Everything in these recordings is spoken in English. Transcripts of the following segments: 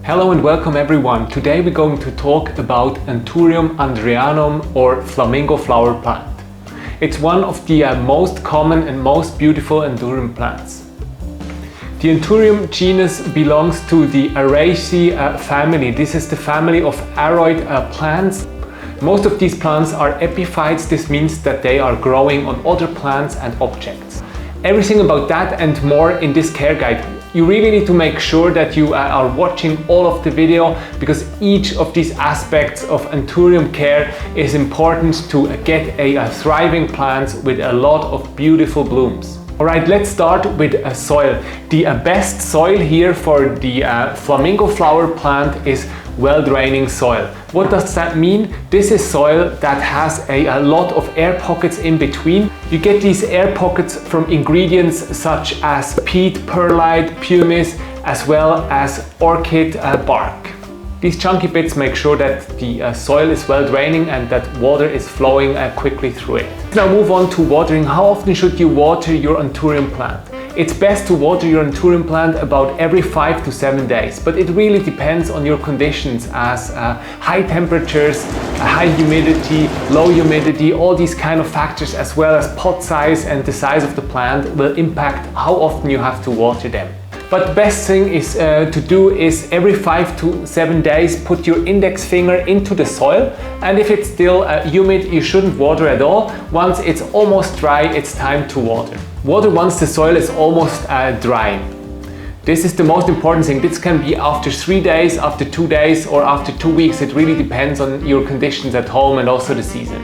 Hello and welcome everyone. Today we're going to talk about Anthurium andreanum or flamingo flower plant. It's one of the most common and most beautiful Anthurium plants. The Anthurium genus belongs to the Araceae family. This is the family of aroid plants. Most of these plants are epiphytes. This means that they are growing on other plants and objects. Everything about that and more in this care guide. You really need to make sure that you are watching all of the video, because each of these aspects of Anthurium care is important to get a thriving plant with a lot of beautiful blooms. Alright, let's start with soil. The best soil here for the flamingo flower plant is well-draining soil. What does that mean? This is soil that has a lot of air pockets in between. You get these air pockets from ingredients such as peat, perlite, pumice, as well as orchid bark. These chunky bits make sure that the soil is well draining and that water is flowing quickly through it. Let's now move on to watering. How often should you water your Anthurium plant? It's best to water your Anthurium plant about every 5 to 7 days, but it really depends on your conditions, as high temperatures, high humidity, low humidity, all these kind of factors, as well as pot size and the size of the plant, will impact how often you have to water them. But the best thing is to do is every 5 to 7 days put your index finger into the soil, and if it's still humid, you shouldn't water at all. Once it's almost dry, it's time to water. Water once the soil is almost dry. This is the most important thing. This can be after 3 days, after 2 days, or after 2 weeks. It really depends on your conditions at home and also the season.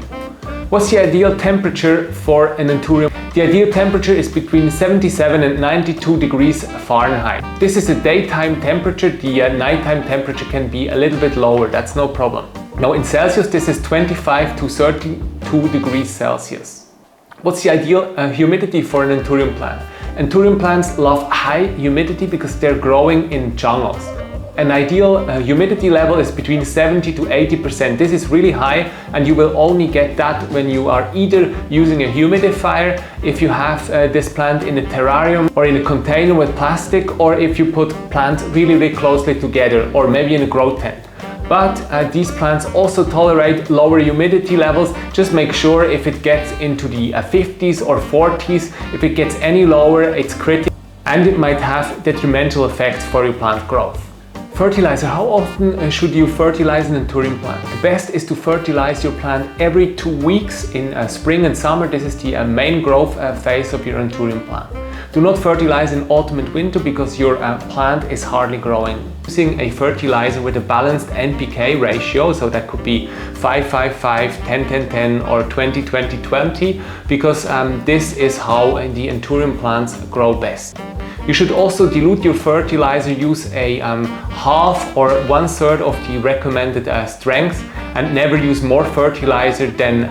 What's the ideal temperature for an Anthurium? The ideal temperature is between 77 and 92 degrees Fahrenheit. This is a daytime temperature. The nighttime temperature can be a little bit lower, that's no problem. Now in Celsius, this is 25 to 32 degrees Celsius. What's the ideal humidity for an Anthurium plant? Anthurium plants love high humidity because they're growing in jungles. An ideal humidity level is between 70 to 80%. This is really high, and you will only get that when you are either using a humidifier, if you have this plant in a terrarium or in a container with plastic, or if you put plants really closely together, or maybe in a grow tent. But these plants also tolerate lower humidity levels. Just make sure if it gets into the 50s or 40s, if it gets any lower, it's critical, and it might have detrimental effects for your plant growth. Fertilizer. How often should you fertilize an Anthurium plant? The best is to fertilize your plant every 2 weeks in spring and summer. This is the main growth phase of your Anthurium plant. Do not fertilize in autumn and winter because your plant is hardly growing. Using a fertilizer with a balanced NPK ratio, so that could be 5-5-5, 10-10-10 or 20-20-20, because this is how the Anthurium plants grow best. You should also dilute your fertilizer. Use a half or 1/3 of the recommended strength, and never use more fertilizer than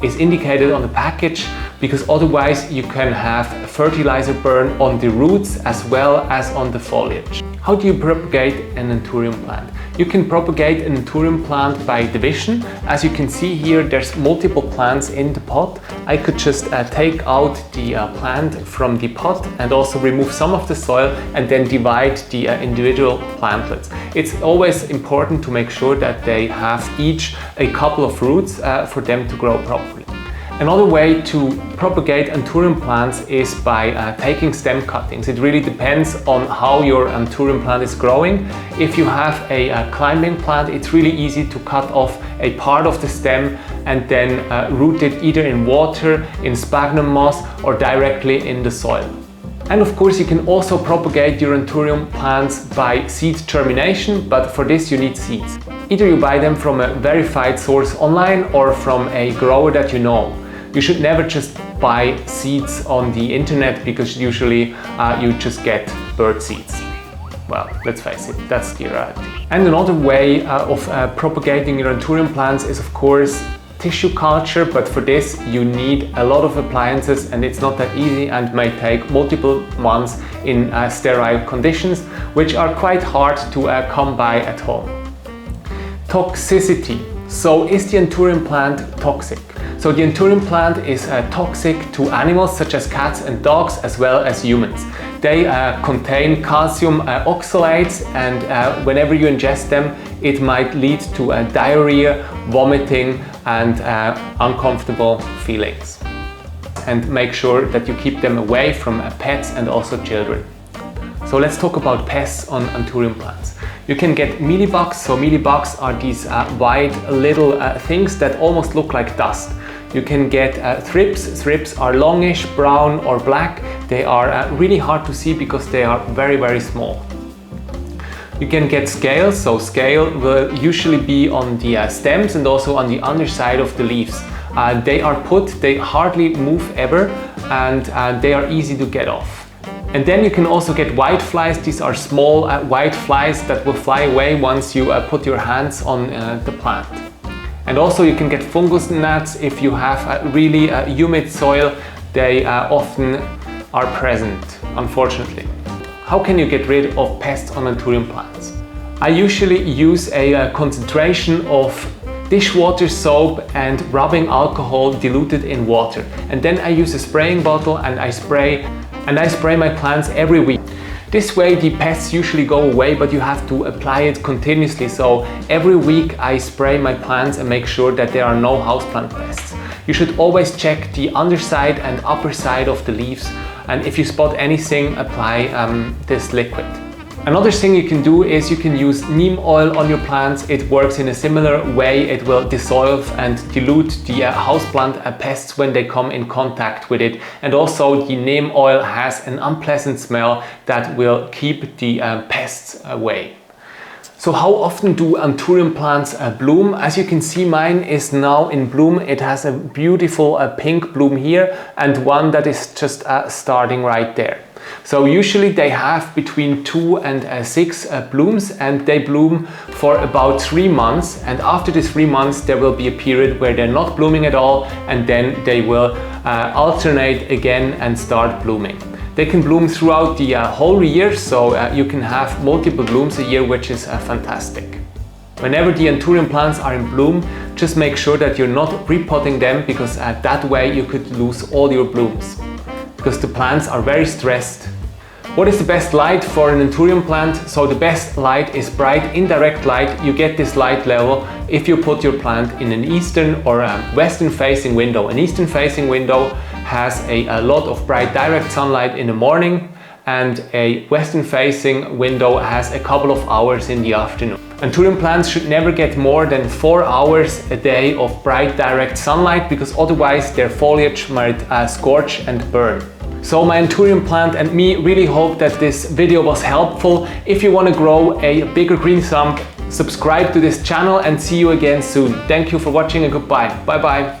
is indicated on the package, because otherwise you can have fertilizer burn on the roots as well as on the foliage. How do you propagate an Anthurium plant? You can propagate an Anthurium plant by division. As you can see here, there's multiple plants in the pot. I could just take out the plant from the pot and also remove some of the soil and then divide the individual plantlets. It's always important to make sure that they have each a couple of roots for them to grow properly. Another way to propagate Anthurium plants is by taking stem cuttings. It really depends on how your Anthurium plant is growing. If you have a climbing plant, it's really easy to cut off a part of the stem and then root it either in water, in sphagnum moss, or directly in the soil. And of course, you can also propagate your Anthurium plants by seed germination, but for this you need seeds. Either you buy them from a verified source online or from a grower that you know. You should never just buy seeds on the internet, because usually you just get bird seeds. Well, let's face it, that's the reality. And another way of propagating your Anthurium plants is of course tissue culture, but for this you need a lot of appliances, and it's not that easy and may take multiple months in sterile conditions, which are quite hard to come by at home. Toxicity. So is the Anthurium plant toxic? So the Anthurium plant is toxic to animals such as cats and dogs, as well as humans. They contain calcium oxalates, and whenever you ingest them, it might lead to diarrhea, vomiting, and uncomfortable feelings. And make sure that you keep them away from pets and also children. So let's talk about pests on Anthurium plants. You can get mealybugs. So mealybugs are these white little things that almost look like dust. You can get thrips. Thrips are longish, brown or black. They are really hard to see because they are very, very small. You can get scales. So scale will usually be on the stems and also on the underside of the leaves. They hardly move ever, and they are easy to get off. And then you can also get white flies. These are small white flies that will fly away once you put your hands on the plant. And also you can get fungus gnats if you have really humid soil. They often are present, unfortunately. How can you get rid of pests on Anthurium plants? I usually use a concentration of dishwater soap and rubbing alcohol diluted in water. And then I use a spraying bottle and I spray my plants every week. This way the pests usually go away, but you have to apply it continuously. So every week I spray my plants and make sure that there are no houseplant pests. You should always check the underside and upper side of the leaves, and if you spot anything, apply this liquid. Another thing you can do is you can use neem oil on your plants. It works in a similar way. It will dissolve and dilute the houseplant pests when they come in contact with it. And also the neem oil has an unpleasant smell that will keep the pests away. So how often do Anthurium plants bloom? As you can see, mine is now in bloom. It has a beautiful pink bloom here and one that is just starting right there. So usually they have between 2 and 6 blooms, and they bloom for about 3 months. And after these 3 months there will be a period where they're not blooming at all, and then they will alternate again and start blooming. They can bloom throughout the whole year, so you can have multiple blooms a year, which is fantastic. Whenever the Anthurium plants are in bloom, just make sure that you're not repotting them, because that way you could lose all your blooms, because the plants are very stressed. What is the best light for an Anthurium plant? So the best light is bright indirect light. You get this light level if you put your plant in an eastern or a western facing window. An eastern facing window has a lot of bright direct sunlight in the morning, and a western facing window has a couple of hours in the afternoon. Anthurium plants should never get more than 4 hours a day of bright direct sunlight, because otherwise their foliage might scorch and burn. So my Anthurium plant and me really hope that this video was helpful. If you want to grow a bigger green thumb, subscribe to this channel, and see you again soon. Thank you for watching and goodbye. Bye bye.